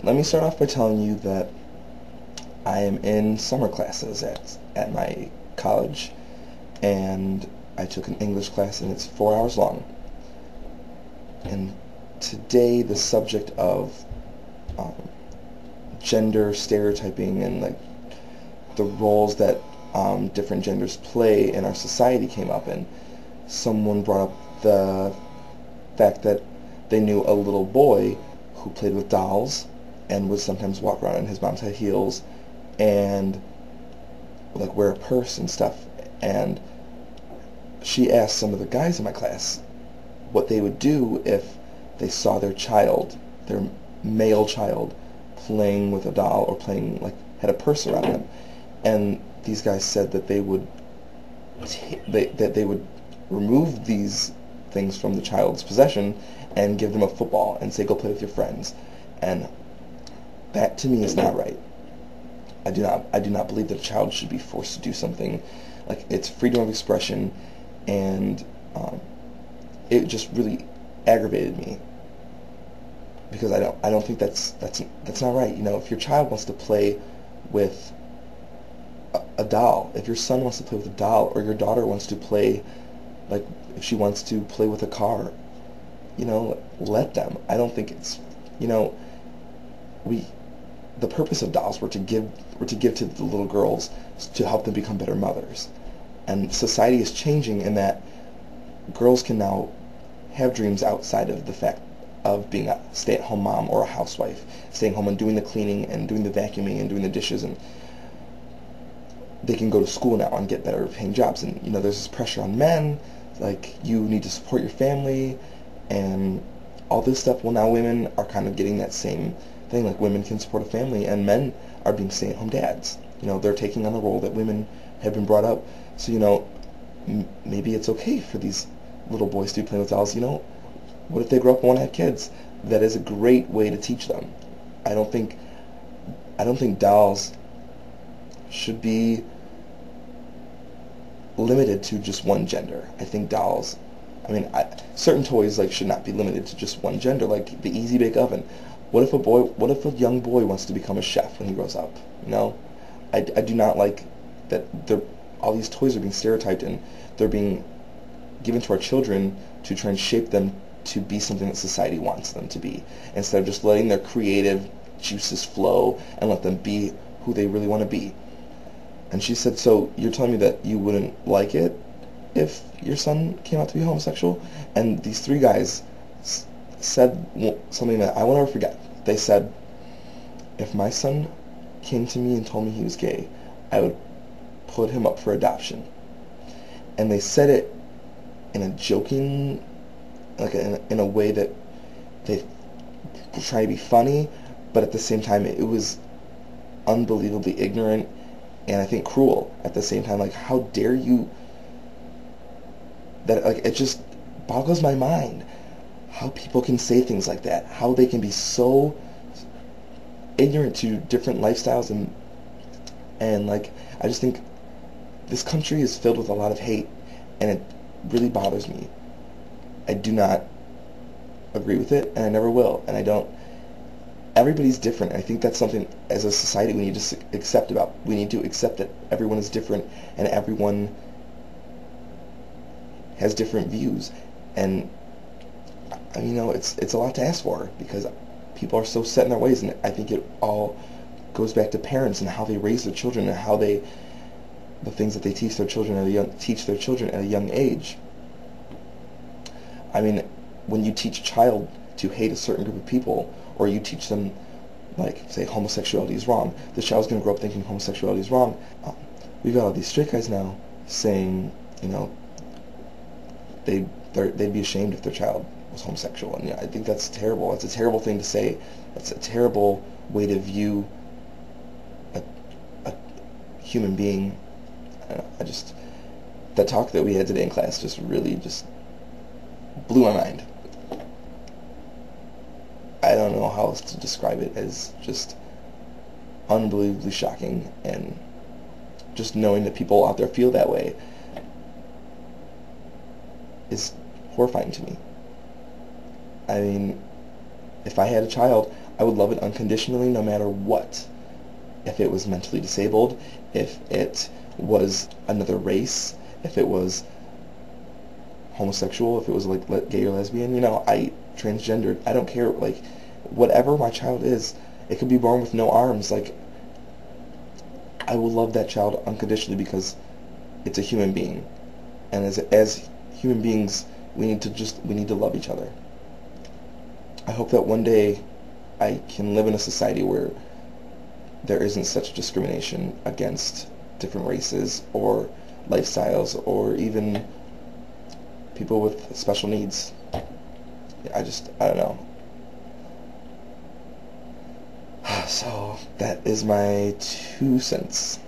let me start off by telling you that I am in summer classes at my college, and I took an English class, and it's 4 hours long. And today, the subject of um, gender stereotyping and like the roles that different genders play in our society came up, and someone brought up the fact that they knew a little boy who played with dolls and would sometimes walk around in his mom's high heels and like wear a purse and stuff. And she asked some of the guys in my class what they would do if they saw their child, their male child, playing with a doll or playing, like, had a purse around them. And these guys said that they would remove these things from the child's possession and give them a football and say, go play with your friends. And that to me is not right. I do not believe that a child should be forced to do something. Like, it's freedom of expression, and it just really aggravated me because I don't think that's not right. You know, if your child wants to play with a doll, if your son wants to play with a doll, or your daughter wants to play, like, if she wants to play with a car, you know, let them. I don't think it's, you know, the purpose of dolls were to give to the little girls to help them become better mothers. And society is changing in that girls can now have dreams outside of the fact of being a stay-at-home mom or a housewife, staying home and doing the cleaning and doing the vacuuming and doing the dishes, and they can go to school now and get better paying jobs. And, you know, there's this pressure on men, like, you need to support your family and all this stuff. Well, now women are kind of getting that same thing, like, women can support a family, and men are being stay-at-home dads. You know, they're taking on the role that women have been brought up. So, you know, maybe it's okay for these little boys to be playing with dolls. You know, what if they grow up and want to have kids? That is a great way to teach them. I don't think dolls should be limited to just one gender. I think dolls, certain toys, like, should not be limited to just one gender, like the Easy Bake Oven. What if a young boy wants to become a chef when he grows up? You know, I do not like that all these toys are being stereotyped, and they're being given to our children to try and shape them to be something that society wants them to be, instead of just letting their creative juices flow and let them be who they really want to be. And she said, so you're telling me that you wouldn't like it if your son came out to be homosexual? And these three guys said something that I will never forget. They said, if my son came to me and told me he was gay, I would put him up for adoption. And they said it in a joking, like, in a way that they try to be funny, but at the same time it was unbelievably ignorant, and I think cruel at the same time. Like, how dare you? That, like, it just boggles my mind how people can say things like that, how they can be so ignorant to different lifestyles, and like, I just think this country is filled with a lot of hate, and it really bothers me. I do not agree with it, and I never will, and I don't. Everybody's different. I think that's something as a society we need to accept about. We need to accept that everyone is different, and everyone has different views. And you know, it's a lot to ask for, because people are so set in their ways, and I think it all goes back to parents and how they raise their children, and how the things that they teach their children at a young age. I mean, when you teach a child to hate a certain group of people, or you teach them, like, say, homosexuality is wrong, the child's going to grow up thinking homosexuality is wrong. We've got all these straight guys now saying, you know, they'd be ashamed if their child was homosexual, and I think that's terrible. That's a terrible thing to say. That's a terrible way to view a human being. That talk that we had today in class just really just blew my mind. I don't know how else to describe it, as just unbelievably shocking, and just knowing that people out there feel that way is horrifying to me. I mean, if I had a child, I would love it unconditionally no matter what. If it was mentally disabled, if it was another race, if it was homosexual, if it was like gay or lesbian, I transgendered, I don't care, like, whatever my child is, it could be born with no arms, like, I will love that child unconditionally because it's a human being. And as human beings, we need to love each other. I hope that one day I can live in a society where there isn't such discrimination against different races or lifestyles or even people with special needs. I don't know. So that is my 2 cents.